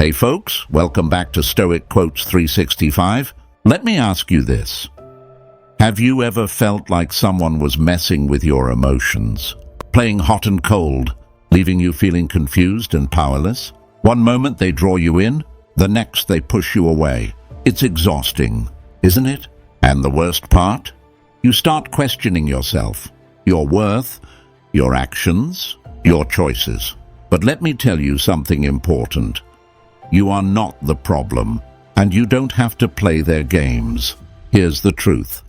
Hey folks, welcome back to Stoic Quotes 365. Let me ask you this. Have you ever felt like someone was messing with your emotions, playing hot and cold, leaving you feeling confused and powerless? One moment they draw you in, the next they push you away. It's exhausting, isn't it? And the worst part? You start questioning yourself, your worth, your actions, your choices. But let me tell you something important. You are not the problem, and you don't have to play their games. Here's the truth.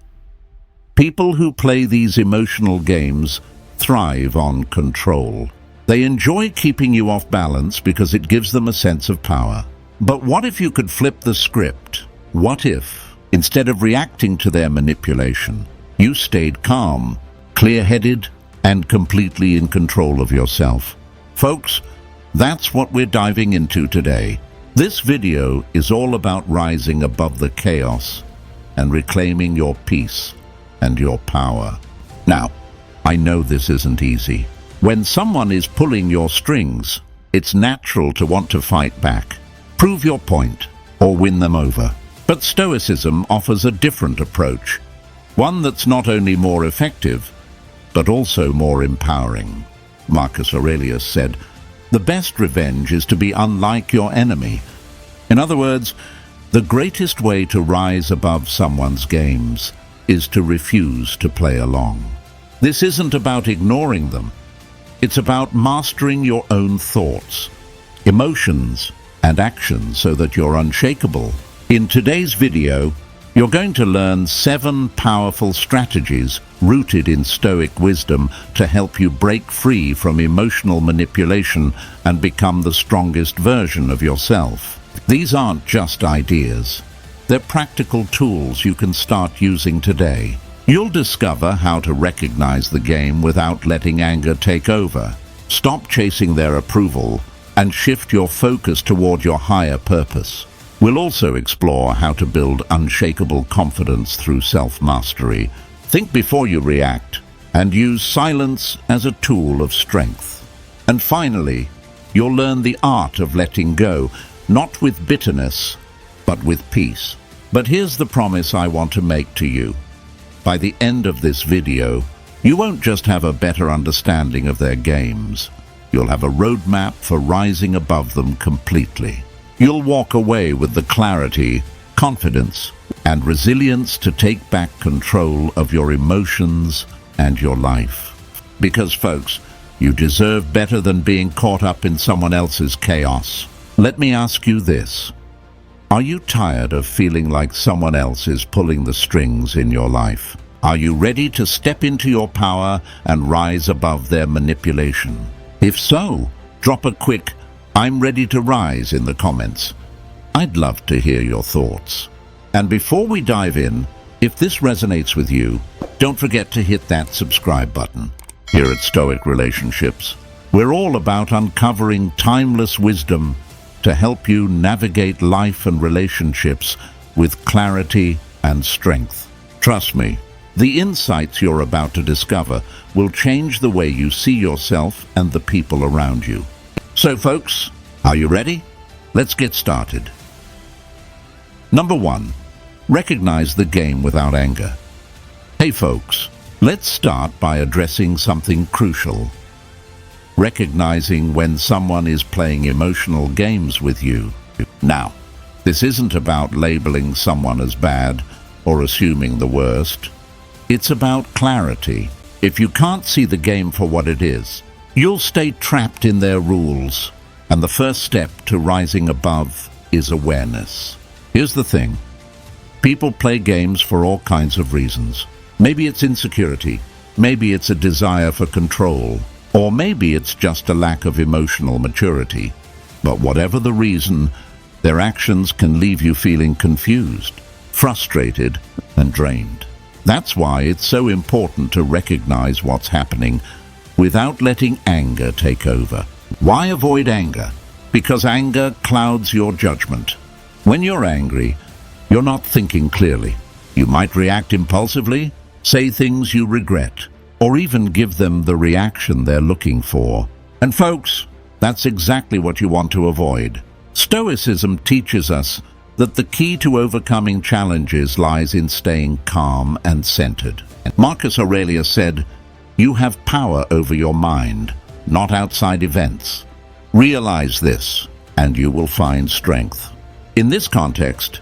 People who play these emotional games thrive on control. They enjoy keeping you off balance because it gives them a sense of power. But what if you could flip the script? What if, instead of reacting to their manipulation, you stayed calm, clear-headed, and completely in control of yourself? Folks, that's what we're diving into today. This video is all about rising above the chaos and reclaiming your peace and your power. Now, I know this isn't easy. When someone is pulling your strings, it's natural to want to fight back, prove your point, or win them over. But Stoicism offers a different approach, one that's not only more effective, but also more empowering. Marcus Aurelius said, "The best revenge is to be unlike your enemy." In other words, the greatest way to rise above someone's games is to refuse to play along. This isn't about ignoring them. It's about mastering your own thoughts, emotions, and actions so that you're unshakable. In today's video, you're going to learn 7 powerful strategies rooted in Stoic wisdom to help you break free from emotional manipulation and become the strongest version of yourself. These aren't just ideas. They're practical tools you can start using today. You'll discover how to recognize the game without letting anger take over. Stop chasing their approval and shift your focus toward your higher purpose. We'll also explore how to build unshakable confidence through self-mastery. Think before you react, and use silence as a tool of strength. And finally, you'll learn the art of letting go, not with bitterness, but with peace. But here's the promise I want to make to you. By the end of this video, you won't just have a better understanding of their games. You'll have a roadmap for rising above them completely. You'll walk away with the clarity, confidence, and resilience to take back control of your emotions and your life. Because, folks, you deserve better than being caught up in someone else's chaos. Let me ask you this. Are you tired of feeling like someone else is pulling the strings in your life? Are you ready to step into your power and rise above their manipulation? If so, drop a quick "I'm ready to rise" in the comments. I'd love to hear your thoughts. And before we dive in, if this resonates with you, don't forget to hit that subscribe button. Here at Stoic Relationships, we're all about uncovering timeless wisdom to help you navigate life and relationships with clarity and strength. Trust me, the insights you're about to discover will change the way you see yourself and the people around you. So folks, are you ready? Let's get started. Number 1, recognize the game without anger. Hey folks, let's start by addressing something crucial. Recognizing when someone is playing emotional games with you. Now, this isn't about labeling someone as bad or assuming the worst. It's about clarity. If you can't see the game for what it is, you'll stay trapped in their rules. And the first step to rising above is awareness. Here's the thing. People play games for all kinds of reasons. Maybe it's insecurity. Maybe it's a desire for control. Or maybe it's just a lack of emotional maturity. But whatever the reason, their actions can leave you feeling confused, frustrated, and drained. That's why it's so important to recognize what's happening without letting anger take over. Why avoid anger? Because anger clouds your judgment. When you're angry, you're not thinking clearly. You might react impulsively, say things you regret, or even give them the reaction they're looking for. And folks, that's exactly what you want to avoid. Stoicism teaches us that the key to overcoming challenges lies in staying calm and centered. Marcus Aurelius said, "You have power over your mind, not outside events. Realize this, and you will find strength." In this context,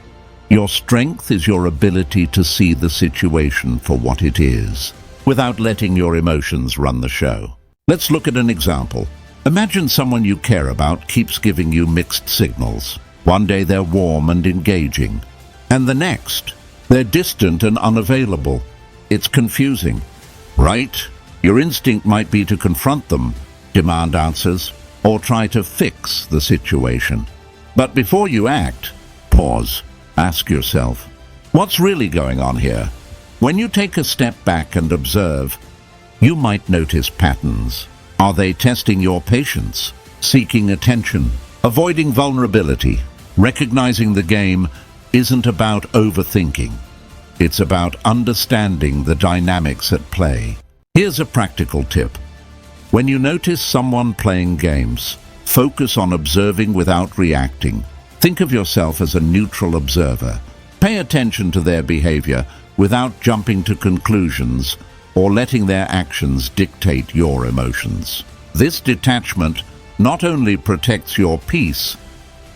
your strength is your ability to see the situation for what it is, without letting your emotions run the show. Let's look at an example. Imagine someone you care about keeps giving you mixed signals. One day they're warm and engaging, and the next, they're distant and unavailable. It's confusing, right? Your instinct might be to confront them, demand answers, or try to fix the situation. But before you act, pause. Ask yourself, what's really going on here? When you take a step back and observe, you might notice patterns. Are they testing your patience, seeking attention, avoiding vulnerability? Recognizing the game isn't about overthinking. It's about understanding the dynamics at play. Here's a practical tip. When you notice someone playing games, focus on observing without reacting. Think of yourself as a neutral observer. Pay attention to their behavior without jumping to conclusions or letting their actions dictate your emotions. This detachment not only protects your peace,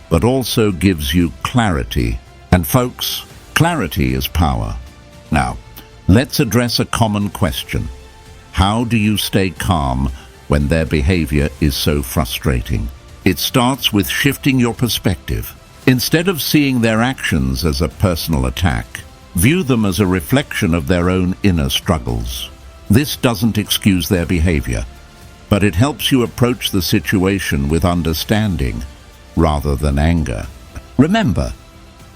but also gives you clarity. And folks, clarity is power. Now, let's address a common question. How do you stay calm when their behavior is so frustrating? It starts with shifting your perspective. Instead of seeing their actions as a personal attack, view them as a reflection of their own inner struggles. This doesn't excuse their behavior, but it helps you approach the situation with understanding rather than anger. Remember,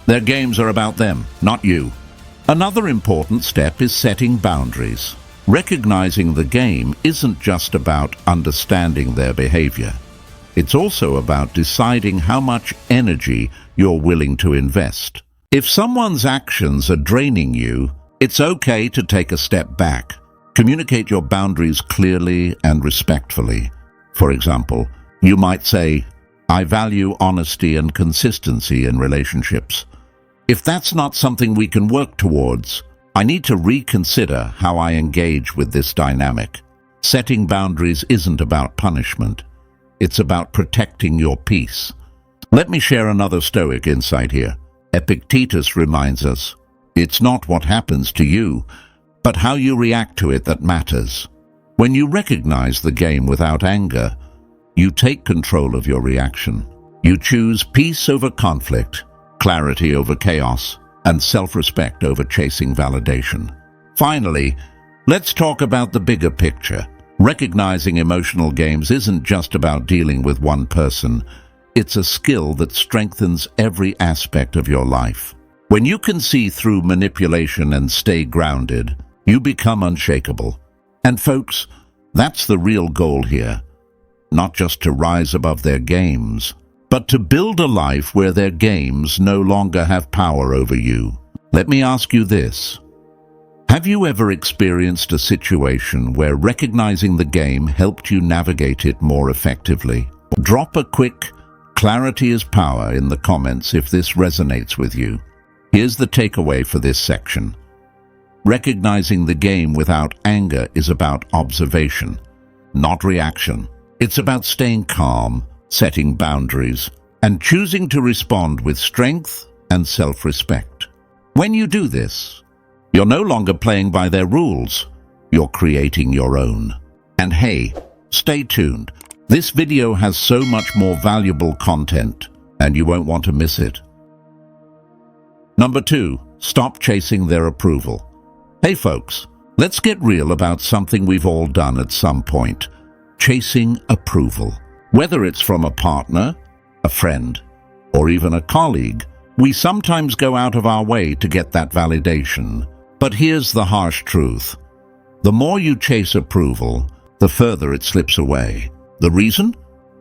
their games are about them, not you. Another important step is setting boundaries. Recognizing the game isn't just about understanding their behavior. It's also about deciding how much energy you're willing to invest. If someone's actions are draining you, it's okay to take a step back. Communicate your boundaries clearly and respectfully. For example, you might say, "I value honesty and consistency in relationships. If that's not something we can work towards, I need to reconsider how I engage with this dynamic." Setting boundaries isn't about punishment. It's about protecting your peace. Let me share another Stoic insight here. Epictetus reminds us, it's not what happens to you, but how you react to it that matters. When you recognize the game without anger, you take control of your reaction. You choose peace over conflict, clarity over chaos, and self-respect over chasing validation. Finally, let's talk about the bigger picture. Recognizing emotional games isn't just about dealing with one person. It's a skill that strengthens every aspect of your life. When you can see through manipulation and stay grounded, you become unshakable. And folks, that's the real goal here. Not just to rise above their games, but to build a life where their games no longer have power over you. Let me ask you this. Have you ever experienced a situation where recognizing the game helped you navigate it more effectively? Drop a quick "clarity is power" in the comments if this resonates with you. Here's the takeaway for this section. Recognizing the game without anger is about observation, not reaction. It's about staying calm, setting boundaries, and choosing to respond with strength and self-respect. When you do this, you're no longer playing by their rules. You're creating your own. And hey, stay tuned. This video has so much more valuable content, and you won't want to miss it. Number 2, stop chasing their approval. Hey folks, let's get real about something we've all done at some point. Chasing approval. Whether it's from a partner, a friend, or even a colleague, we sometimes go out of our way to get that validation. But here's the harsh truth. The more you chase approval, the further it slips away. The reason?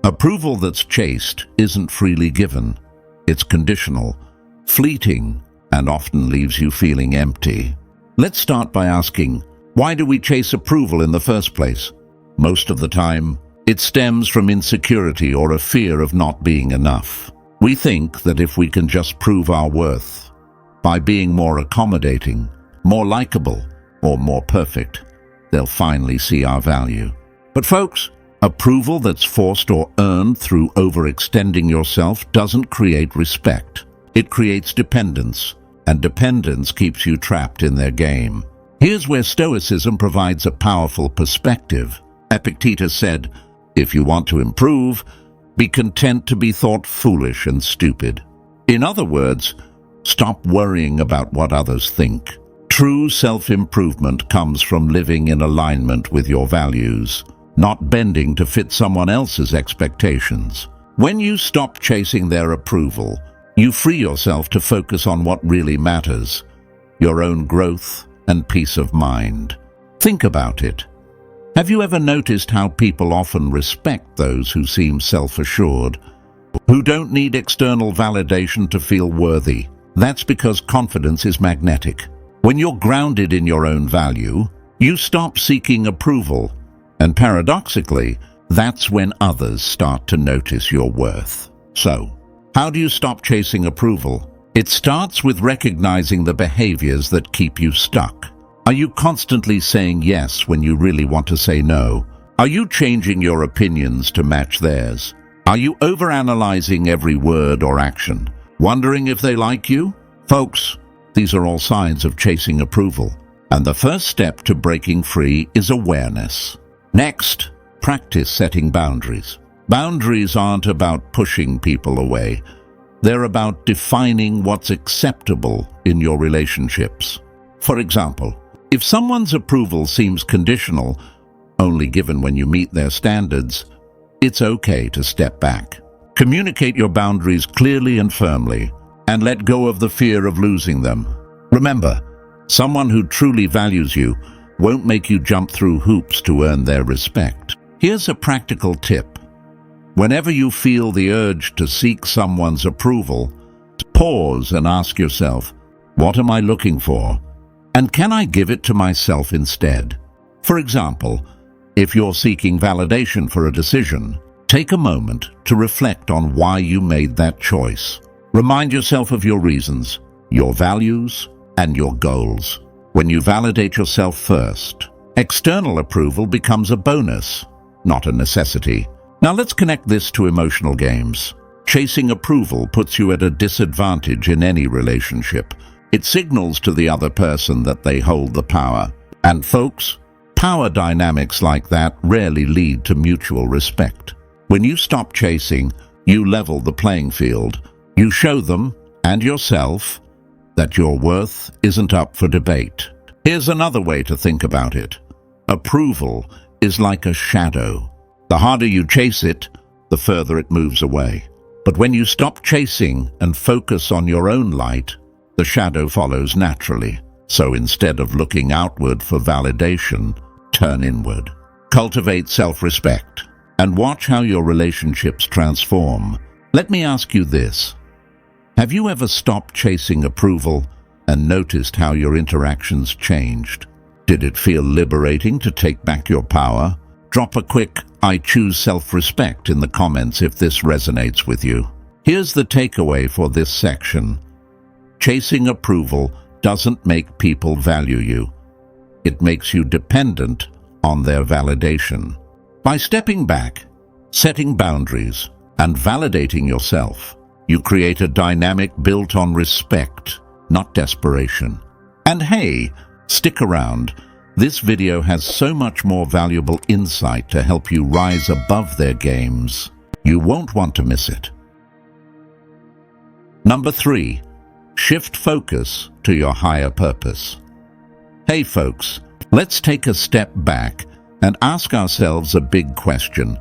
Approval that's chased isn't freely given. It's conditional, fleeting, and often leaves you feeling empty. Let's start by asking, why do we chase approval in the first place? Most of the time, it stems from insecurity or a fear of not being enough. We think that if we can just prove our worth by being more accommodating, more likable, or more perfect, they'll finally see our value. But folks, approval that's forced or earned through overextending yourself doesn't create respect. It creates dependence, and dependence keeps you trapped in their game. Here's where Stoicism provides a powerful perspective. Epictetus said, "If you want to improve, be content to be thought foolish and stupid." In other words, stop worrying about what others think. True self-improvement comes from living in alignment with your values, not bending to fit someone else's expectations. When you stop chasing their approval, you free yourself to focus on what really matters, your own growth and peace of mind. Think about it. Have you ever noticed how people often respect those who seem self-assured, who don't need external validation to feel worthy? That's because confidence is magnetic. When you're grounded in your own value, you stop seeking approval, and paradoxically, that's when others start to notice your worth. So, how do you stop chasing approval? It starts with recognizing the behaviors that keep you stuck. Are you constantly saying yes when you really want to say no? Are you changing your opinions to match theirs? Are you overanalyzing every word or action, wondering if they like you? Folks, these are all signs of chasing approval. And the first step to breaking free is awareness. Next, practice setting boundaries. Boundaries aren't about pushing people away. They're about defining what's acceptable in your relationships. For example, if someone's approval seems conditional, only given when you meet their standards, it's okay to step back. Communicate your boundaries clearly and firmly, and let go of the fear of losing them. Remember, someone who truly values you won't make you jump through hoops to earn their respect. Here's a practical tip. Whenever you feel the urge to seek someone's approval, pause and ask yourself, what am I looking for? And can I give it to myself instead? For example, if you're seeking validation for a decision, take a moment to reflect on why you made that choice. Remind yourself of your reasons, your values, and your goals. When you validate yourself first, external approval becomes a bonus, not a necessity. Now let's connect this to emotional games. Chasing approval puts you at a disadvantage in any relationship. It signals to the other person that they hold the power. And folks, power dynamics like that rarely lead to mutual respect. When you stop chasing, you level the playing field. You show them, and yourself, that your worth isn't up for debate. Here's another way to think about it. Approval is like a shadow. The harder you chase it, the further it moves away. But when you stop chasing and focus on your own light, the shadow follows naturally. So instead of looking outward for validation, turn inward. Cultivate self-respect and watch how your relationships transform. Let me ask you this. Have you ever stopped chasing approval and noticed how your interactions changed? Did it feel liberating to take back your power? Drop a quick "I choose self-respect" in the comments if this resonates with you. Here's the takeaway for this section. Chasing approval doesn't make people value you. It makes you dependent on their validation. By stepping back, setting boundaries, and validating yourself, you create a dynamic built on respect, not desperation. And hey, stick around. This video has so much more valuable insight to help you rise above their games. You won't want to miss it. Number 3, shift focus to your higher purpose. Hey folks, let's take a step back and ask ourselves a big question.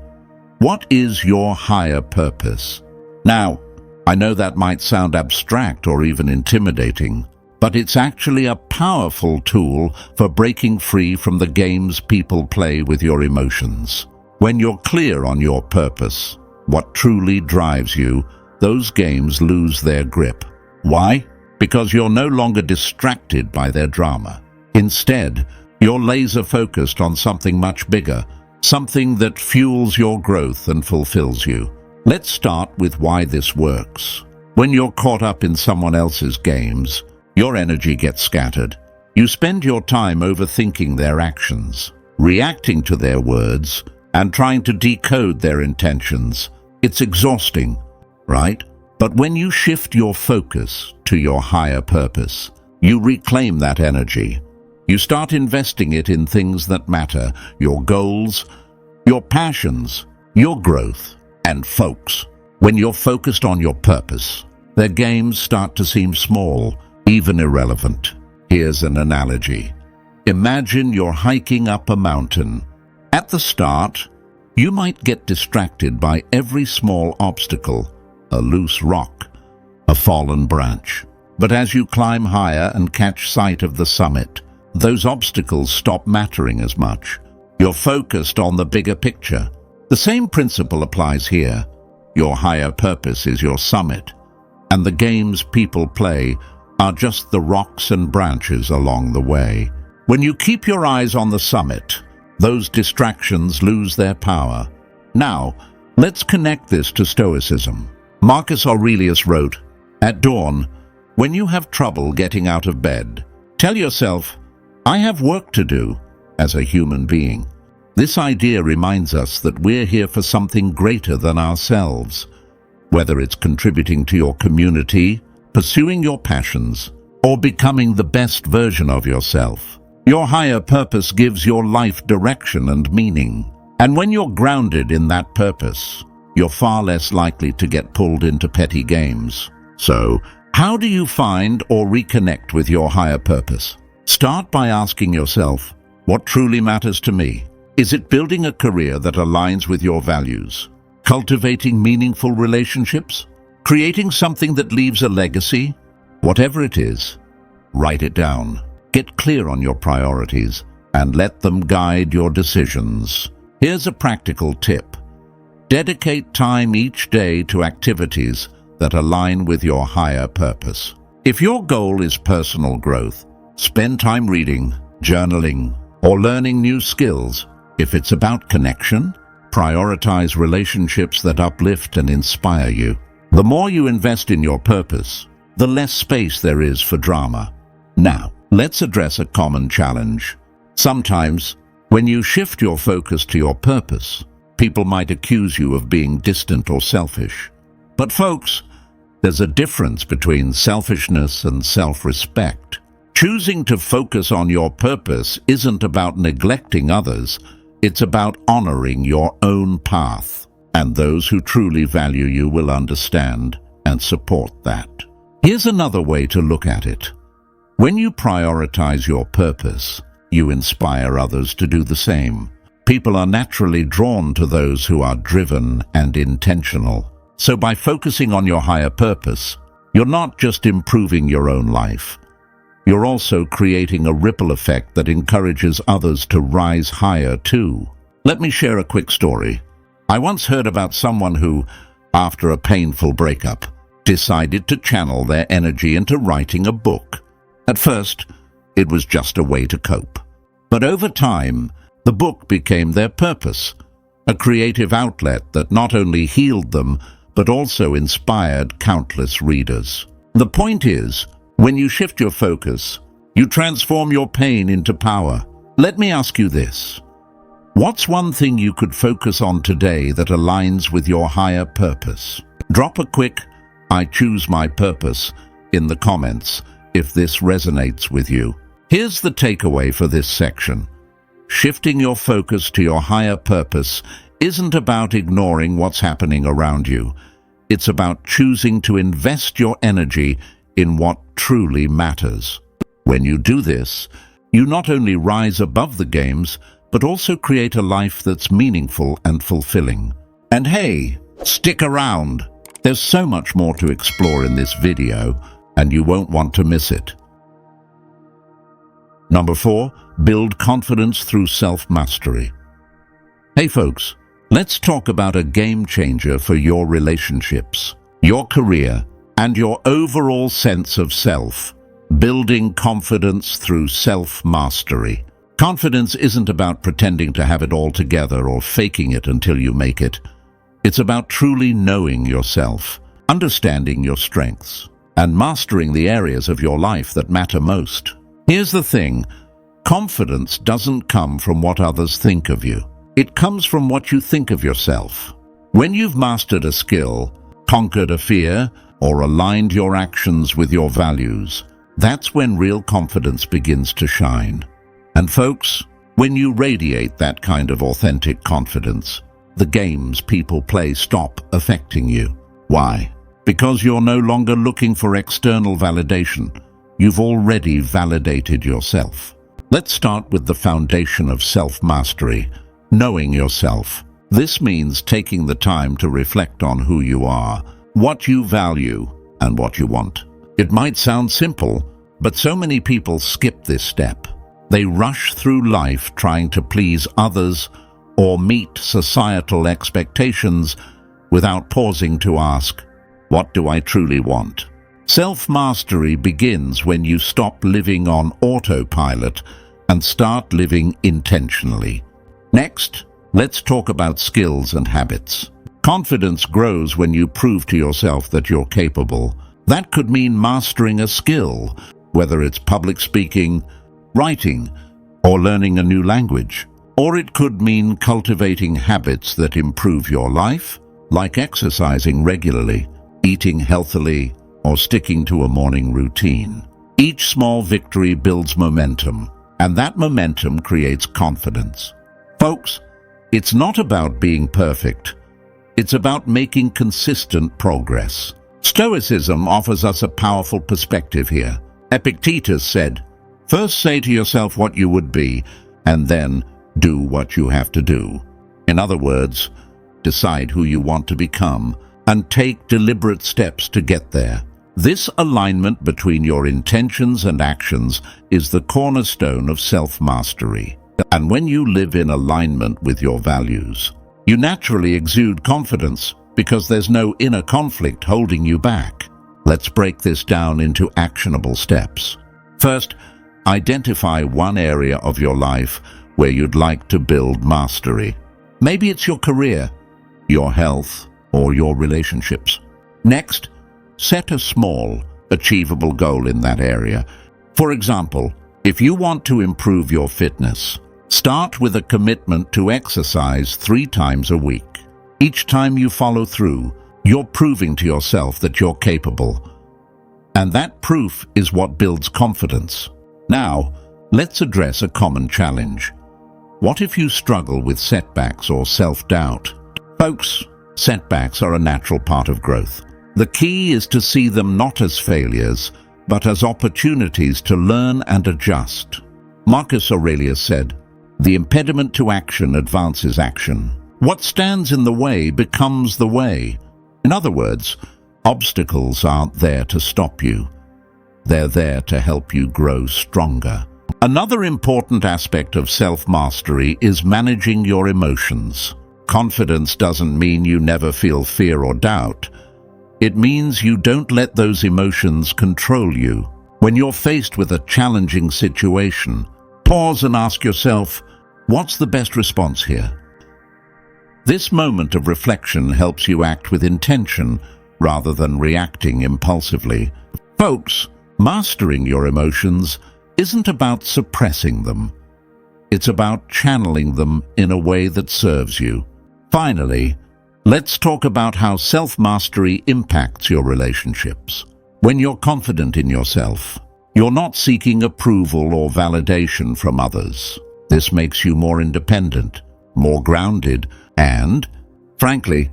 What is your higher purpose? Now, I know that might sound abstract or even intimidating, but it's actually a powerful tool for breaking free from the games people play with your emotions. When you're clear on your purpose, what truly drives you, those games lose their grip. Why? Because you're no longer distracted by their drama. Instead, you're laser-focused on something much bigger, something that fuels your growth and fulfills you. Let's start with why this works. When you're caught up in someone else's games, your energy gets scattered. You spend your time overthinking their actions, reacting to their words, and trying to decode their intentions. It's exhausting, right? But when you shift your focus to your higher purpose, you reclaim that energy. You start investing it in things that matter, your goals, your passions, your growth. And folks, when you're focused on your purpose, their games start to seem small, even irrelevant. Here's an analogy. Imagine you're hiking up a mountain. At the start, you might get distracted by every small obstacle, a loose rock, a fallen branch. But as you climb higher and catch sight of the summit, those obstacles stop mattering as much. You're focused on the bigger picture. The same principle applies here. Your higher purpose is your summit, and the games people play are just the rocks and branches along the way. When you keep your eyes on the summit, those distractions lose their power. Now, let's connect this to Stoicism. Marcus Aurelius wrote, "At dawn, when you have trouble getting out of bed, tell yourself, 'I have work to do,' as a human being." This idea reminds us that we're here for something greater than ourselves, whether it's contributing to your community, pursuing your passions, or becoming the best version of yourself. Your higher purpose gives your life direction and meaning. And when you're grounded in that purpose, you're far less likely to get pulled into petty games. So, how do you find or reconnect with your higher purpose? Start by asking yourself, what truly matters to me? Is it building a career that aligns with your values? Cultivating meaningful relationships? Creating something that leaves a legacy? Whatever it is, write it down. Get clear on your priorities and let them guide your decisions. Here's a practical tip. Dedicate time each day to activities that align with your higher purpose. If your goal is personal growth, spend time reading, journaling, or learning new skills. If it's about connection, prioritize relationships that uplift and inspire you. The more you invest in your purpose, the less space there is for drama. Now, let's address a common challenge. Sometimes, when you shift your focus to your purpose, people might accuse you of being distant or selfish. But folks, there's a difference between selfishness and self-respect. Choosing to focus on your purpose isn't about neglecting others. It's about honoring your own path, and those who truly value you will understand and support that. Here's another way to look at it. When you prioritize your purpose, you inspire others to do the same. People are naturally drawn to those who are driven and intentional. So by focusing on your higher purpose, you're not just improving your own life. You're also creating a ripple effect that encourages others to rise higher too. Let me share a quick story. I once heard about someone who, after a painful breakup, decided to channel their energy into writing a book. At first, it was just a way to cope. But over time, the book became their purpose, a creative outlet that not only healed them, but also inspired countless readers. The point is, when you shift your focus, you transform your pain into power. Let me ask you this. What's one thing you could focus on today that aligns with your higher purpose? Drop a quick, "I choose my purpose," in the comments if this resonates with you. Here's the takeaway for this section. Shifting your focus to your higher purpose isn't about ignoring what's happening around you. It's about choosing to invest your energy in what truly matters. When you do this, you not only rise above the games, but also create a life that's meaningful and fulfilling. And hey, stick around. There's so much more to explore in this video, and you won't want to miss it. Number 4, build confidence through self-mastery. Hey folks, let's talk about a game changer for your relationships, your career, and your overall sense of self. Building confidence through self-mastery. Confidence isn't about pretending to have it all together or faking it until you make it. It's about truly knowing yourself, understanding your strengths, and mastering the areas of your life that matter most. Here's the thing, confidence doesn't come from what others think of you. It comes from what you think of yourself. When you've mastered a skill, conquered a fear, or aligned your actions with your values, that's when real confidence begins to shine. And folks, when you radiate that kind of authentic confidence, the games people play stop affecting you. Why? Because you're no longer looking for external validation. You've already validated yourself. Let's start with the foundation of self-mastery, knowing yourself. This means taking the time to reflect on who you are, what you value, and what you want. It might sound simple, but so many people skip this step. They rush through life trying to please others or meet societal expectations without pausing to ask, what do I truly want? Self-mastery begins when you stop living on autopilot and start living intentionally. Next, let's talk about skills and habits. Confidence grows when you prove to yourself that you're capable. That could mean mastering a skill, whether it's public speaking, writing, or learning a new language. Or it could mean cultivating habits that improve your life, like exercising regularly, eating healthily, or sticking to a morning routine. Each small victory builds momentum, and that momentum creates confidence. Folks, it's not about being perfect. It's about making consistent progress. Stoicism offers us a powerful perspective here. Epictetus said, "First say to yourself what you would be, and then do what you have to do." In other words, decide who you want to become and take deliberate steps to get there. This alignment between your intentions and actions is the cornerstone of self-mastery. And when you live in alignment with your values, you naturally exude confidence because there's no inner conflict holding you back. Let's break this down into actionable steps. First, identify one area of your life where you'd like to build mastery. Maybe it's your career, your health, or your relationships. Next, set a small, achievable goal in that area. For example, if you want to improve your fitness, start with a commitment to exercise 3 times a week. Each time you follow through, you're proving to yourself that you're capable. And that proof is what builds confidence. Now, let's address a common challenge. What if you struggle with setbacks or self-doubt? Folks, setbacks are a natural part of growth. The key is to see them not as failures, but as opportunities to learn and adjust. Marcus Aurelius said, "The impediment to action advances action. What stands in the way becomes the way." In other words, obstacles aren't there to stop you. They're there to help you grow stronger. Another important aspect of self-mastery is managing your emotions. Confidence doesn't mean you never feel fear or doubt. It means you don't let those emotions control you. When you're faced with a challenging situation, pause and ask yourself, what's the best response here? This moment of reflection helps you act with intention rather than reacting impulsively. Folks, mastering your emotions isn't about suppressing them. It's about channeling them in a way that serves you. Finally, let's talk about how self-mastery impacts your relationships. When you're confident in yourself, you're not seeking approval or validation from others. This makes you more independent, more grounded, and, frankly,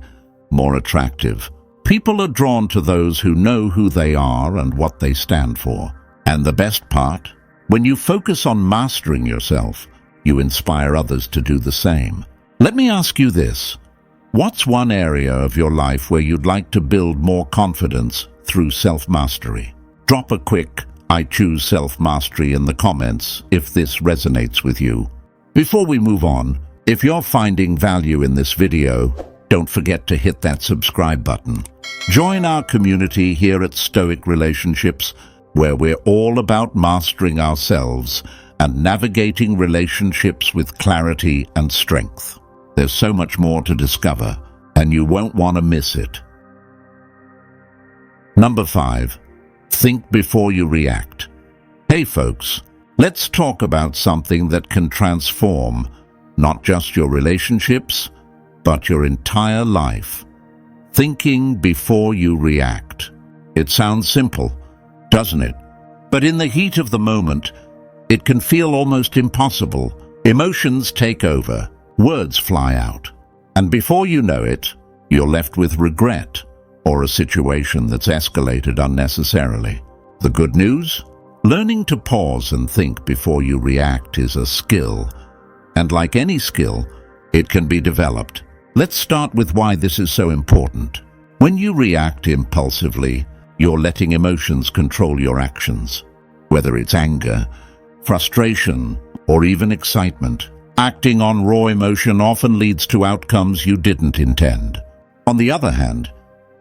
more attractive. People are drawn to those who know who they are and what they stand for. And the best part? When you focus on mastering yourself, you inspire others to do the same. Let me ask you this. What's one area of your life where you'd like to build more confidence through self-mastery? Drop a quick "I choose self-mastery" in the comments if this resonates with you. Before we move on, if you're finding value in this video, don't forget to hit that subscribe button. Join our community here at Stoic Relationships, where we're all about mastering ourselves and navigating relationships with clarity and strength. There's so much more to discover, and you won't want to miss it. Number 5. Think before you react. Hey folks, let's talk about something that can transform not just your relationships, but your entire life. Thinking before you react. It sounds simple, doesn't it? But in the heat of the moment, it can feel almost impossible. Emotions take over, words fly out, and before you know it, you're left with regret or a situation that's escalated unnecessarily. The good news? Learning to pause and think before you react is a skill, and like any skill, it can be developed. Let's start with why this is so important. When you react impulsively, you're letting emotions control your actions. Whether it's anger, frustration, or even excitement, acting on raw emotion often leads to outcomes you didn't intend. On the other hand,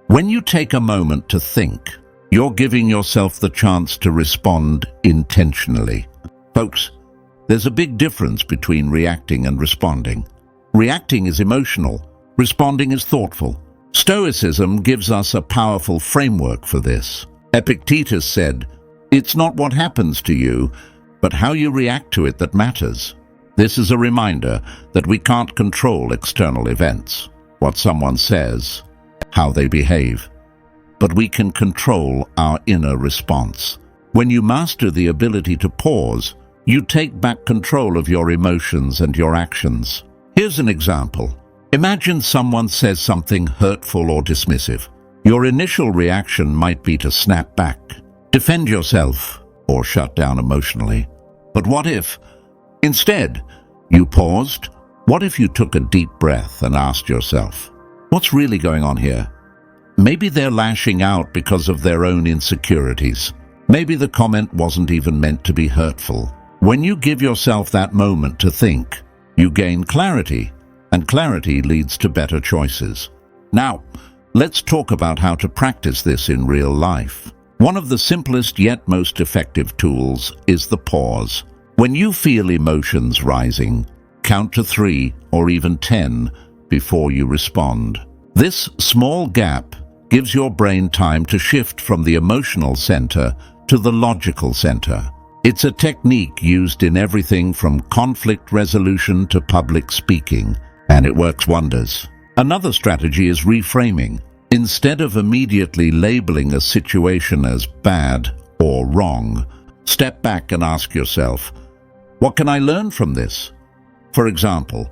when you take a moment to think, you're giving yourself the chance to respond intentionally. Folks, there's a big difference between reacting and responding. Reacting is emotional, responding is thoughtful. Stoicism gives us a powerful framework for this. Epictetus said, "It's not what happens to you, but how you react to it that matters." This is a reminder that we can't control external events, what someone says, how they behave, but we can control our inner response. When you master the ability to pause, you take back control of your emotions and your actions. Here's an example. Imagine someone says something hurtful or dismissive. Your initial reaction might be to snap back, defend yourself, or shut down emotionally. But what if, instead, you paused? What if you took a deep breath and asked yourself, what's really going on here? Maybe they're lashing out because of their own insecurities. Maybe the comment wasn't even meant to be hurtful. When you give yourself that moment to think, you gain clarity, and clarity leads to better choices. Now, let's talk about how to practice this in real life. One of the simplest yet most effective tools is the pause. When you feel emotions rising, count to 3 or even 10 before you respond. This small gap gives your brain time to shift from the emotional center to the logical center. It's a technique used in everything from conflict resolution to public speaking, and it works wonders. Another strategy is reframing. Instead of immediately labeling a situation as bad or wrong, step back and ask yourself, what can I learn from this? For example,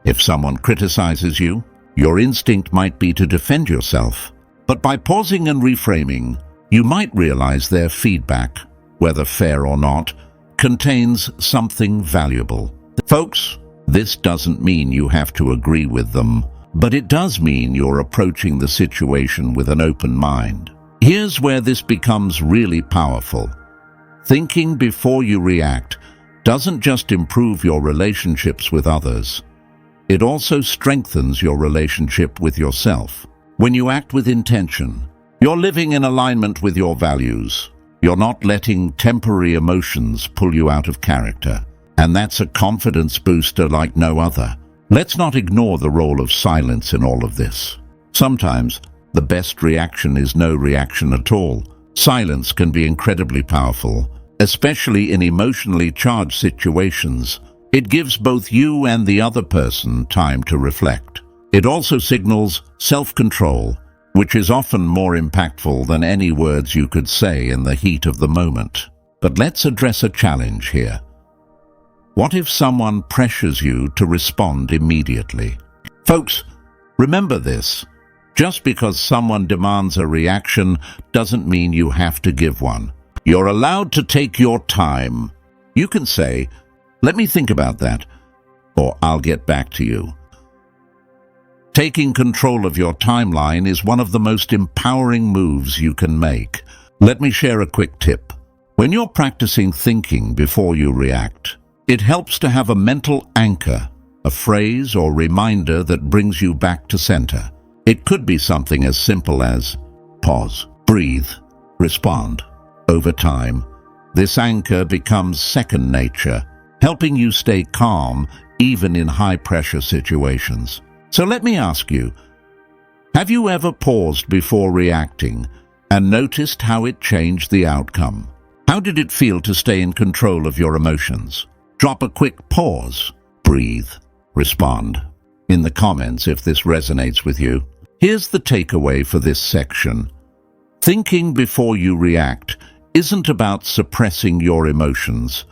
if someone criticizes you, your instinct might be to defend yourself. But by pausing and reframing, you might realize their feedback, whether fair or not, contains something valuable. Folks, this doesn't mean you have to agree with them, but it does mean you're approaching the situation with an open mind. Here's where this becomes really powerful. Thinking before you react doesn't just improve your relationships with others. It also strengthens your relationship with yourself. When you act with intention, you're living in alignment with your values. You're not letting temporary emotions pull you out of character. And that's a confidence booster like no other. Let's not ignore the role of silence in all of this. Sometimes, the best reaction is no reaction at all. Silence can be incredibly powerful, especially in emotionally charged situations. It gives both you and the other person time to reflect. It also signals self-control, which is often more impactful than any words you could say in the heat of the moment. But let's address a challenge here. What if someone pressures you to respond immediately? Folks, remember this. Just because someone demands a reaction doesn't mean you have to give one. You're allowed to take your time. You can say, "Let me think about that," or "I'll get back to you." Taking control of your timeline is one of the most empowering moves you can make. Let me share a quick tip. When you're practicing thinking before you react, it helps to have a mental anchor, a phrase or reminder that brings you back to center. It could be something as simple as pause, breathe, respond. Over time, this anchor becomes second nature, helping you stay calm even in high-pressure situations. So let me ask you, Have you ever paused before reacting and noticed how it changed the outcome? How did it feel to stay in control of your emotions? Drop a quick pause, breathe, respond in the comments if this resonates with you. Here's the takeaway for this section. Thinking before you react isn't about suppressing your emotions.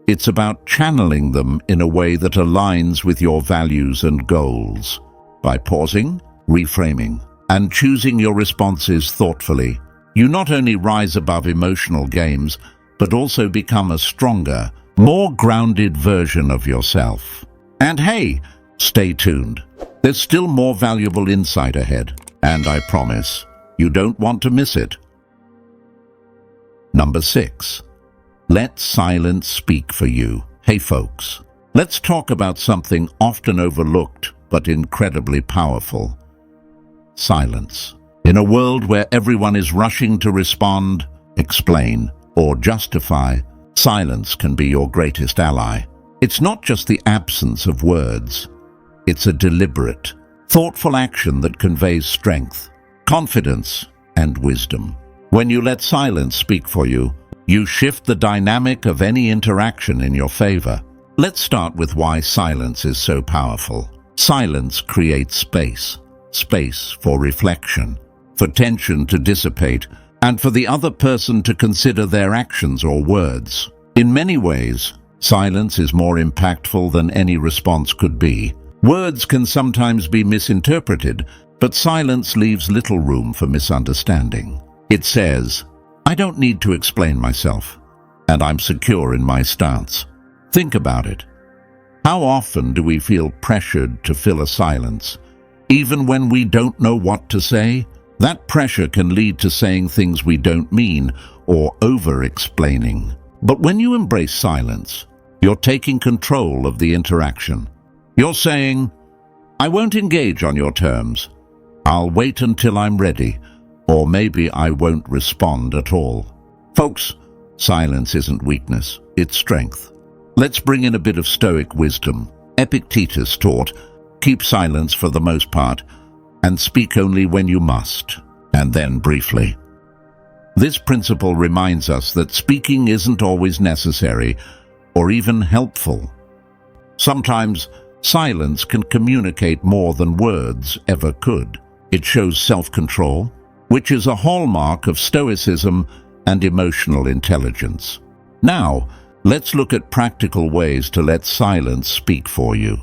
It's about channeling them in a way that aligns with your values and goals. By pausing, reframing, and choosing your responses thoughtfully, you not only rise above emotional games, but also become a stronger, more grounded version of yourself. And hey, stay tuned. There's still more valuable insight ahead, and I promise you don't want to miss it. Number 6. Let silence speak for you. Hey folks, let's talk about something often overlooked but incredibly powerful. Silence. In a world where everyone is rushing to respond, explain, or justify, silence can be your greatest ally. It's not just the absence of words. It's a deliberate, thoughtful action that conveys strength, confidence, and wisdom. When you let silence speak for you, you shift the dynamic of any interaction in your favor. Let's start with why silence is so powerful. Silence creates space. Space for reflection, for tension to dissipate, and for the other person to consider their actions or words. In many ways, silence is more impactful than any response could be. Words can sometimes be misinterpreted, but silence leaves little room for misunderstanding. It says, I don't need to explain myself, and I'm secure in my stance. Think about it. How often do we feel pressured to fill a silence? Even when we don't know what to say, that pressure can lead to saying things we don't mean or over-explaining. But when you embrace silence, you're taking control of the interaction. You're saying, I won't engage on your terms. I'll wait until I'm ready, or maybe I won't respond at all. Folks, silence isn't weakness, it's strength. Let's bring in a bit of Stoic wisdom. Epictetus taught, keep silence for the most part, and speak only when you must, and then briefly. This principle reminds us that speaking isn't always necessary or even helpful. Sometimes silence can communicate more than words ever could. It shows self-control, which is a hallmark of Stoicism and emotional intelligence. Now, let's look at practical ways to let silence speak for you.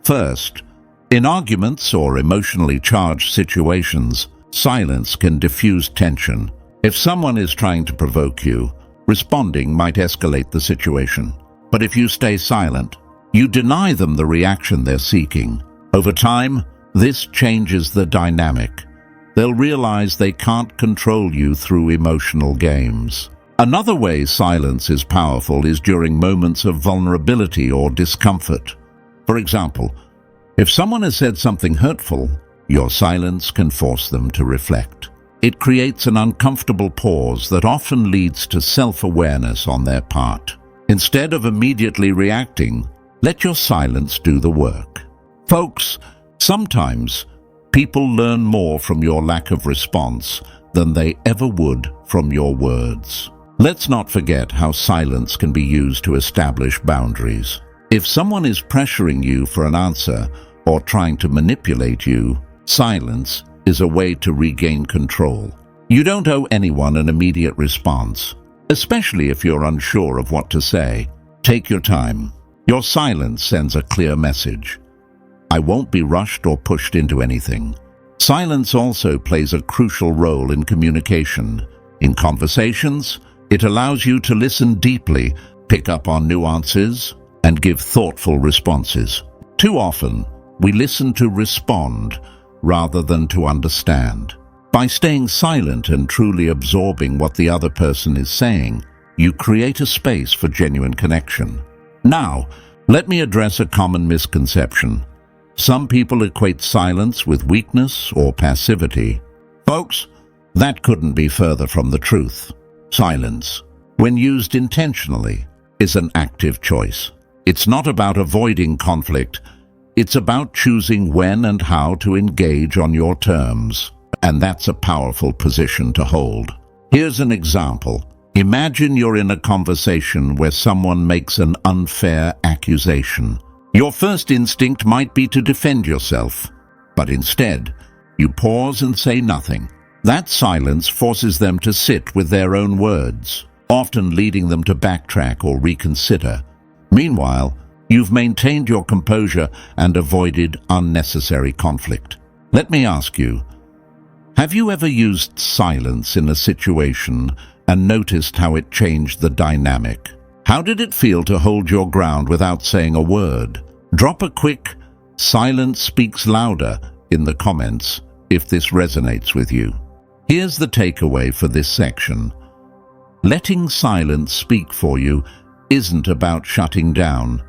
First, in arguments or emotionally charged situations, silence can diffuse tension. If someone is trying to provoke you, responding might escalate the situation. But if you stay silent, you deny them the reaction they're seeking. Over time, this changes the dynamic. They'll realize they can't control you through emotional games. Another way silence is powerful is during moments of vulnerability or discomfort. For example, if someone has said something hurtful, your silence can force them to reflect. It creates an uncomfortable pause that often leads to self-awareness on their part. Instead of immediately reacting, let your silence do the work. Folks, sometimes people learn more from your lack of response than they ever would from your words. Let's not forget how silence can be used to establish boundaries. If someone is pressuring you for an answer or trying to manipulate you, silence is a way to regain control. You don't owe anyone an immediate response, especially if you're unsure of what to say. Take your time. Your silence sends a clear message. I won't be rushed or pushed into anything. Silence also plays a crucial role in communication. In conversations, it allows you to listen deeply, pick up on nuances, and give thoughtful responses. Too often, we listen to respond rather than to understand. By staying silent and truly absorbing what the other person is saying, you create a space for genuine connection. Now, let me address a common misconception. Some people equate silence with weakness or passivity. Folks, that couldn't be further from the truth. Silence, when used intentionally, is an active choice. It's not about avoiding conflict. It's about choosing when and how to engage on your terms. And that's a powerful position to hold. Here's an example. Imagine you're in a conversation where someone makes an unfair accusation. Your first instinct might be to defend yourself, but instead, you pause and say nothing. That silence forces them to sit with their own words, often leading them to backtrack or reconsider. Meanwhile, you've maintained your composure and avoided unnecessary conflict. Let me ask you, have you ever used silence in a situation and noticed how it changed the dynamic? How did it feel to hold your ground without saying a word? Drop a quick "silence speaks louder" in the comments if this resonates with you. Here's the takeaway for this section. Letting silence speak for you isn't about shutting down.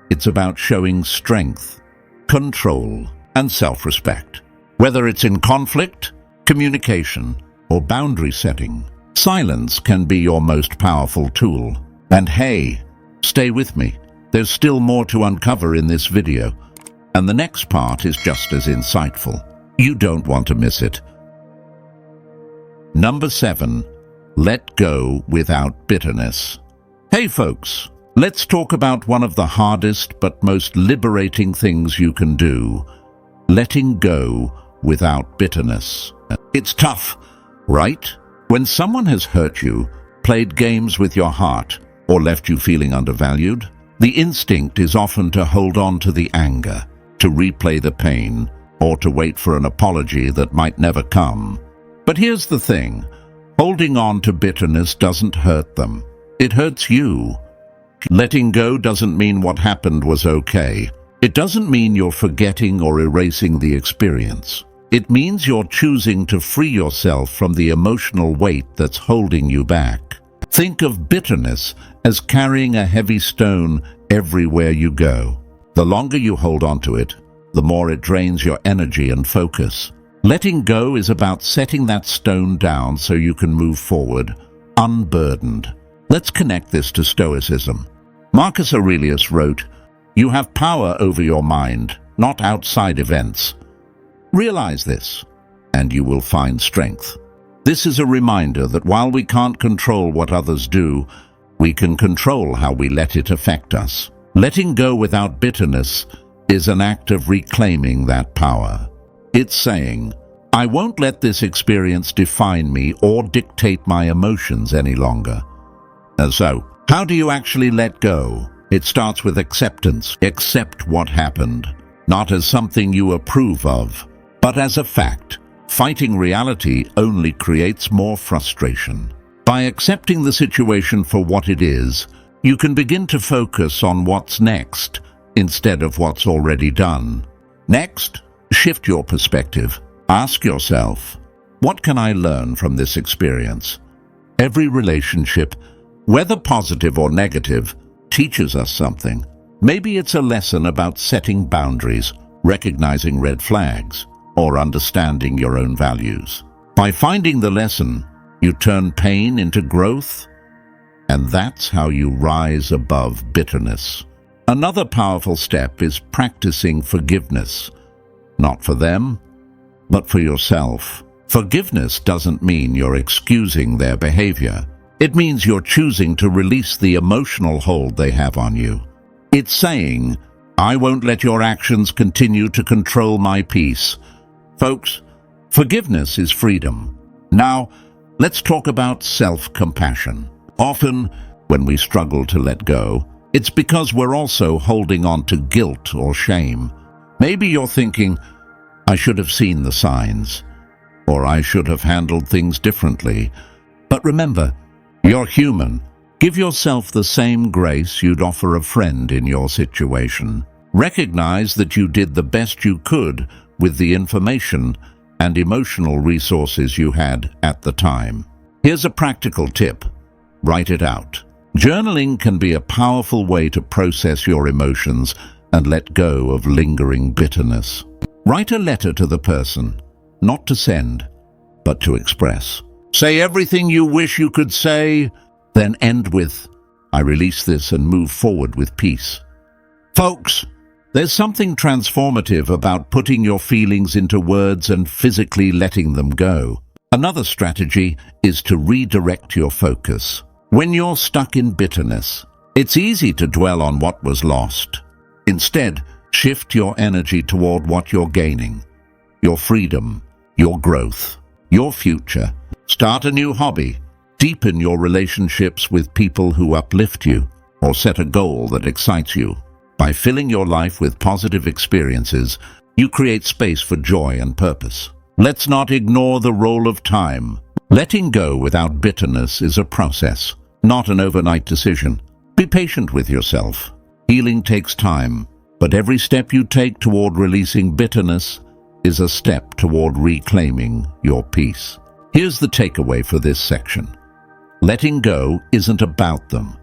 It's about showing strength, control, and self-respect. Whether it's in conflict, communication, or boundary setting, silence can be your most powerful tool. And hey, stay with me. There's still more to uncover in this video, and the next part is just as insightful. You don't want to miss it. Number 7. Let go without bitterness. Hey folks, let's talk about one of the hardest but most liberating things you can do: letting go without bitterness. It's tough, right? When someone has hurt you, played games with your heart, or left you feeling undervalued, the instinct is often to hold on to the anger, to replay the pain, or to wait for an apology that might never come. But here's the thing. Holding on to bitterness doesn't hurt them. It hurts you. Letting go doesn't mean what happened was okay. It doesn't mean you're forgetting or erasing the experience. It means you're choosing to free yourself from the emotional weight that's holding you back. Think of bitterness as carrying a heavy stone everywhere you go. The longer you hold on to it, the more it drains your energy and focus. Letting go is about setting that stone down so you can move forward, unburdened. Let's connect this to Stoicism. Marcus Aurelius wrote, "You have power over your mind, not outside events. Realize this, and you will find strength." This is a reminder that while we can't control what others do, we can control how we let it affect us. Letting go without bitterness is an act of reclaiming that power. It's saying, I won't let this experience define me or dictate my emotions any longer. And so, how do you actually let go? It starts with acceptance. Accept what happened, not as something you approve of, but as a fact. Fighting reality only creates more frustration. By accepting the situation for what it is, you can begin to focus on what's next instead of what's already done. Next, shift your perspective. Ask yourself, what can I learn from this experience? Every relationship, whether positive or negative, teaches us something. Maybe it's a lesson about setting boundaries, recognizing red flags, or understanding your own values. By finding the lesson, you turn pain into growth, and that's how you rise above bitterness. Another powerful step is practicing forgiveness, not for them, but for yourself. Forgiveness doesn't mean you're excusing their behavior. It means you're choosing to release the emotional hold they have on you. It's saying, I won't let your actions continue to control my peace. Folks, forgiveness is freedom. Now, let's talk about self-compassion. Often, when we struggle to let go, it's because we're also holding on to guilt or shame. Maybe you're thinking, I should have seen the signs, or I should have handled things differently. But remember, you're human. Give yourself the same grace you'd offer a friend in your situation. Recognize that you did the best you could with the information and emotional resources you had at the time. Here's a practical tip. Write it out. Journaling can be a powerful way to process your emotions and let go of lingering bitterness. Write a letter to the person, not to send, but to express. Say everything you wish you could say, then end with, I release this and move forward with peace. Folks, There's something transformative about putting your feelings into words and physically letting them go. Another strategy is to redirect your focus. When you're stuck in bitterness, it's easy to dwell on what was lost. Instead, shift your energy toward what you're gaining: your freedom, your growth, your future. Start a new hobby, deepen your relationships with people who uplift you, or set a goal that excites you. By filling your life with positive experiences, you create space for joy and purpose. Let's not ignore the role of time. Letting go without bitterness is a process, not an overnight decision. Be patient with yourself. Healing takes time, but every step you take toward releasing bitterness is a step toward reclaiming your peace. Here's the takeaway for this section. Letting go isn't about them.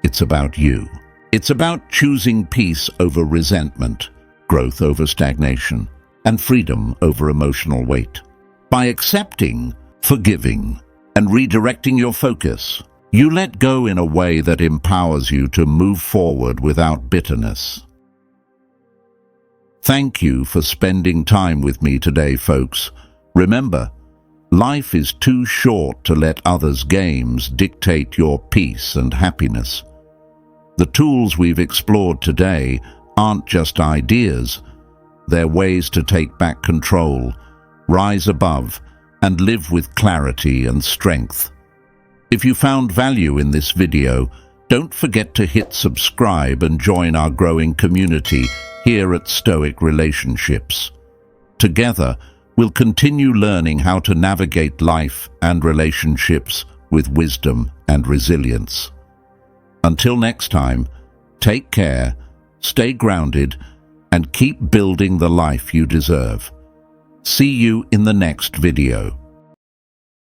It's about you. It's about choosing peace over resentment, growth over stagnation, and freedom over emotional weight. By accepting, forgiving, and redirecting your focus, you let go in a way that empowers you to move forward without bitterness. Thank you for spending time with me today, folks. Remember, life is too short to let others' games dictate your peace and happiness. The tools we've explored today aren't just ideas. They're ways to take back control, rise above, and live with clarity and strength. If you found value in this video, don't forget to hit subscribe and join our growing community here at Stoic Relationships. Together, we'll continue learning how to navigate life and relationships with wisdom and resilience. Until next time, take care, stay grounded, and keep building the life you deserve. See you in the next video.